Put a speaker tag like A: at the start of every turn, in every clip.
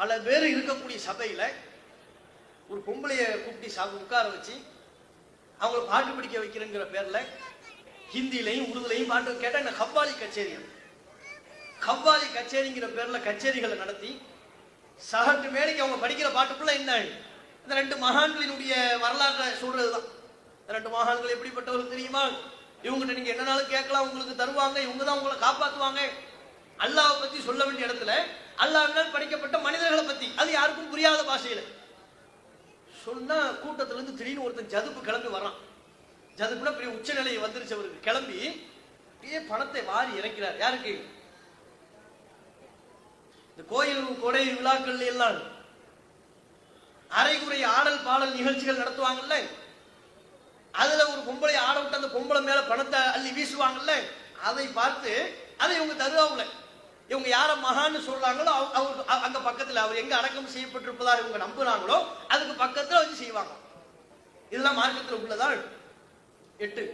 A: பல பேர் இருக்கக்கூடிய சபையில ஒரு பொம்பளைய கூப்பிட்டு உட்கார வச்சு அவங்களை பாட்டு படிக்க வைக்கிறேங்கிற பேர்ல ஹிந்திலையும் உருதுலையும் பாட்டு கேட்டா என்ன கவ்வாலி கச்சேரி, கவ்வாலி கச்சேரிங்கிற பேர்ல கச்சேரிகளை நடத்தி சகட்டு மேடைக்கு அவங்க படிக்கிற பாட்டுக்குள்ள என்ன இந்த ரெண்டு மகான்களினுடைய வரலாற்றை சொல்றதுதான். ரெண்டு மகான்கள் எப்படிப்பட்டவர்கள் தெரியுமா? இவங்ககிட்ட நீங்க என்னன்னாலும் கேட்கலாம், உங்களுக்கு தருவாங்க, இவங்க தான் உங்களை காப்பாற்றுவாங்க. அல்லாஹ்வை பத்தி சொல்ல வேண்டிய இடத்துல அல்லாஹ்வினால் படைக்கப்பட்ட மனிதர்களை பத்தி அது யாருக்கும் புரியாத பாஷையில சொன்னா கூட்டத்துல இருந்து திடீர்னு ஒருத்தன் ஜதுப்பு கிளம்பி வரான். ஜதுப்புனா பெரிய உச்சநிலையை வந்துருச்சு அவருக்கு. கிளம்பி பணத்தை வாரி இறக்கிறார். யாருக்கு? இந்த கோயில் கொடை விழாக்கள் எல்லாம் அரைகுறை ஆடல் பாடல் நிகழ்ச்சிகள் நடத்துவாங்கல்ல, அதுல ஒரு பொம்பளை ஆட விட்டு அந்த பொம்பளை மேல பணத்தை அள்ளி வீசுவாங்கல்ல, அதை பார்த்து அதை இவங்க தருவாங்க. இவங்க யார மகான்னு சொல்றாங்களோ அங்க பக்கத்துல அவர் எங்க அடக்கம் செய்யப்பட்டிருப்பதாக இவங்க நம்புறாங்களோ அதுக்கு பக்கத்துல வச்சு செய்வாங்க. இதெல்லாம் மார்க்கத்தில் உள்ளதான். 8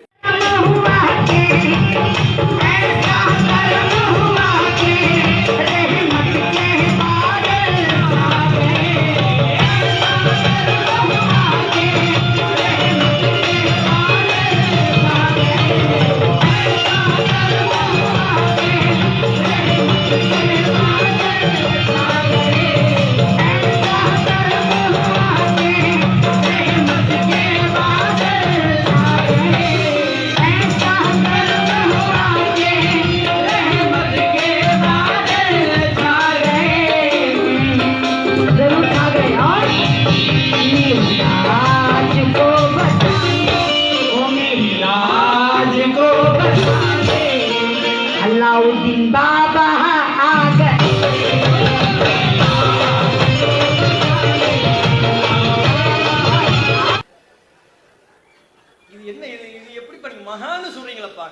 A: மகான்னு சொல்றீங்களப்பா,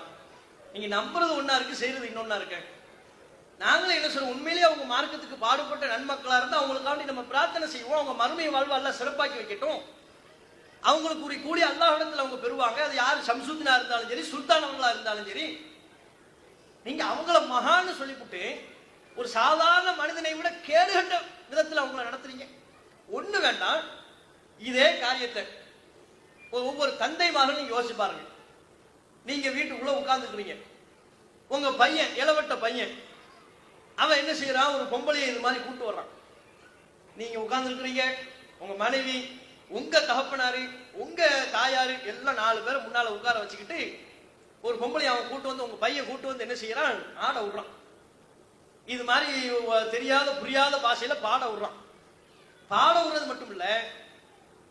A: நீங்க நம்புறது ஒன்னா இருக்கு, செய்யறது இன்னொன்னா இருக்கு. நாங்களே என்ன சொல்றோம், உண்மையிலேயே அவங்க மார்க்கத்துக்கு பாடுபட்ட நன்மக்களா இருந்தா அவங்களுக்காண்டி நம்ம பிரார்த்தனை செய்வோம். அவங்க மறுமை வாழ்வு அல்லாஹ் சிறப்பாக்கி வைக்கட்டும். அவங்களுக்கு கூடிய அல்லாஹ்விடத்துல அவங்க பெறுவாங்க. அது யாரு சம்சுத்தினா இருந்தாலும் சரி, சுல்தானவங்களா இருந்தாலும் சரி. நீங்க அவங்கள மகான்னு சொல்லிவிட்டு ஒரு சாதாரண மனிதனை விட கேடுகட்ட விதத்தில் அவங்கள நடத்துறீங்க. ஒண்ணு வேண்டாம், இதே காரியத்தை ஒவ்வொரு தந்தை மகன் நீங்க யோசிச்சு பாருங்க. நீங்க வீட்டுக்குள்ள உட்கார்ந்துக்கிறீங்க, உங்க பையன் இளவட்ட பையன் அவன் என்ன செய்யறான், ஒரு பொம்பளையை இது மாதிரி கூட்டு வர்றான். நீங்க உட்கார்ந்துருக்கிறீங்க, உங்க மனைவி, உங்க தகப்பனாரு, உங்க தாயாரு எல்லாம் 4 பேரை முன்னால உட்கார வச்சுக்கிட்டு ஒரு பொம்பளை அவன் கூட்டு வந்து உங்க பையன் கூட்டு வந்து என்ன செய்யறான், ஆட விடுறான். இது மாதிரி தெரியாத புரியாத பாஷையில பாட விடுறான். பாட விடுறது மட்டும் இல்ல,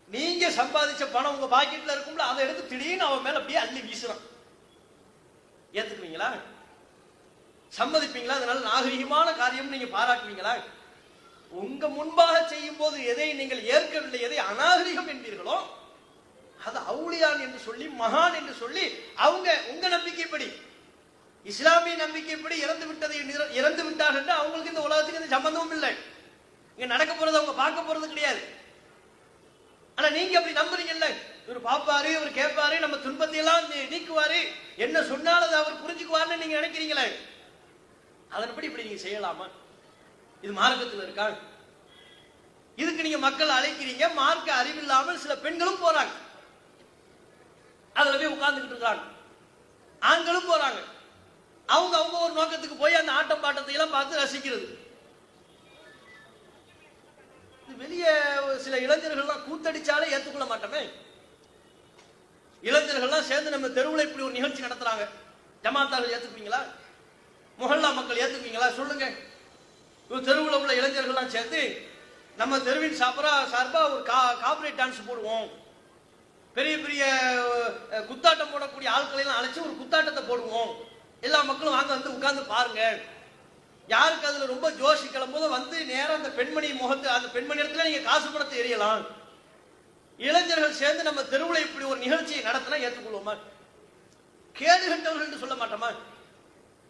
A: நீங்க சம்பாதிச்ச பணம் உங்க பாக்கெட்ல இருக்கும்ல, அதை எடுத்து திடீர்னு அவன் மேல அப்படியே அள்ளி வீசுறான். ஏத்துக்குவீங்களா? சம்மதிப்பீங்களா? அதனால நாகரிகமான காரியம் நீங்க பாராட்டுவீங்களா? உங்க முன்பாக செய்யும் போது எதை நீங்கள் ஏற்கவில்லை, எதை அநாகரிகம் என்பீர்களோ அது அவுளியான் என்று சொல்லி, மகான் என்று சொல்லி, அவங்க உங்க நம்பிக்கைப்படி, இஸ்லாமிய நம்பிக்கைப்படி இறந்து விட்டார் என்று அவங்களுக்கு இந்த உலகத்துக்கு இந்த சம்பந்தமும் இல்லை. இங்க நடக்க போறது அவங்க பார்க்க போறது கிடையாது. ஆனா நீங்க அப்படி நம்புறீங்கல்ல, இவர் பாப்பாரு, இவர் கேட்பாரு, நம்ம துன்பத்தை எல்லாம் நீக்குவாரு, என்ன சொன்னாலும் அதை அவர் புரிஞ்சுக்குவாருன்னு நீங்க நினைக்கிறீங்களே, அதன்படி இப்படி நீங்க செய்யலாமா? இது மார்க்கத்தில் இருக்கா? இதுக்கு நீங்க மக்கள் அழைக்கிறீங்க. மார்க்க அறிவில்லாமல் சில பெண்களும் போறாங்க, அதுல போய் உட்கார்ந்துகிட்டு இருக்காங்க. ஆண்களும் போறாங்க. அவங்க அவங்க ஒரு நோக்கத்துக்கு போய் அந்த ஆட்டம் பாட்டத்தை எல்லாம் பார்த்து ரசிக்கிறது. வெளியே சில இளைஞர்கள்லாம் கூத்தடிச்சாலே ஏத்துக்கொள்ள மாட்டோமே. இளைஞர்கள்லாம் சேர்ந்து நம்ம தெருவில் இப்படி ஒரு நிகழ்ச்சி நடத்துறாங்க, ஜமாத்தார்கள் ஏத்துக்குவீங்களா? முஹல்லா மக்கள் ஏத்துக்குவீங்களா? சொல்லுங்க. தெருவில் உள்ள இளைஞர்கள்லாம் சேர்ந்து நம்ம தெருவின் சார்பா ஒரு கார்ப்பரேட் டான்ஸ் போடுவோம், பெரிய பெரிய குத்தாட்டம் போடக்கூடிய ஆட்களை எல்லாம் அழைச்சு ஒரு குத்தாட்டத்தை போடுவோம், எல்லா மக்களும் வாங்க வந்து உட்கார்ந்து பாருங்க. யாருக்கு அதுல ரொம்ப ஜோஷி கிளம்போது வந்து நேரம் அந்த பெண்மணி முகத்து, அந்த பெண்மணி இடத்துல நீங்க காசு பணத்தை எரியலாம். இளைஞர்கள் சேர்ந்து நம்ம தெருவில் இப்படி ஒரு நிகழ்ச்சியை நடத்தினா ஏற்றுக்கொள்வோமா? கேடு கண்டவர்கள் என்று சொல்ல மாட்டோமா?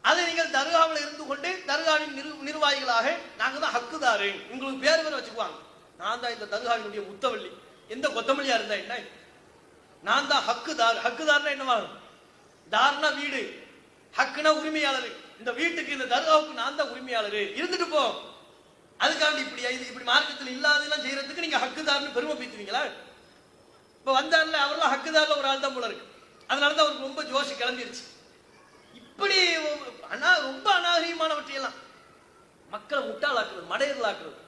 A: அதை நீங்கள் தர்காவில் இருந்து கொண்டு தர்காவின் நிர்வாகிகளாக நாங்க தான் ஹக்குதாரு, உங்களுக்கு பேர் வேற வச்சுக்குவாங்க. நான் தான் இந்த தர்காவினுடைய முத்தவள்ளி, எந்த கொத்தமல்லியா இருந்தா என்ன, நான் தான் ஹக்குதார். ஹக்குதார்னா என்னவா? தார்னா வீடு, ஹக்குனா உரிமையாளர். இந்த வீட்டுக்கு, இந்த தர்காவுக்கு நான் தான் உரிமையாளர். இருந்துட்டு போ. அதுக்காண்டி இப்படி மார்க்கத்தில் இல்லாதெல்லாம் செய்யறதுக்கு நீங்க ஹக்குதார்னு பெருமை பீத்துவீங்களா? இப்ப வந்தார்ல அவரெல்லாம் ஹக்குதார்ல ஒரு ஆள் தான் போல இருக்கு. அதனாலதான் அவருக்கு ரொம்ப ஜோஷ் கிளம்பிருச்சு. இப்படி ரொம்ப அநாகரிகமானவற்றையெல்லாம் மக்களை முட்டாளாக்குறது, மடையர்களாக்குறது.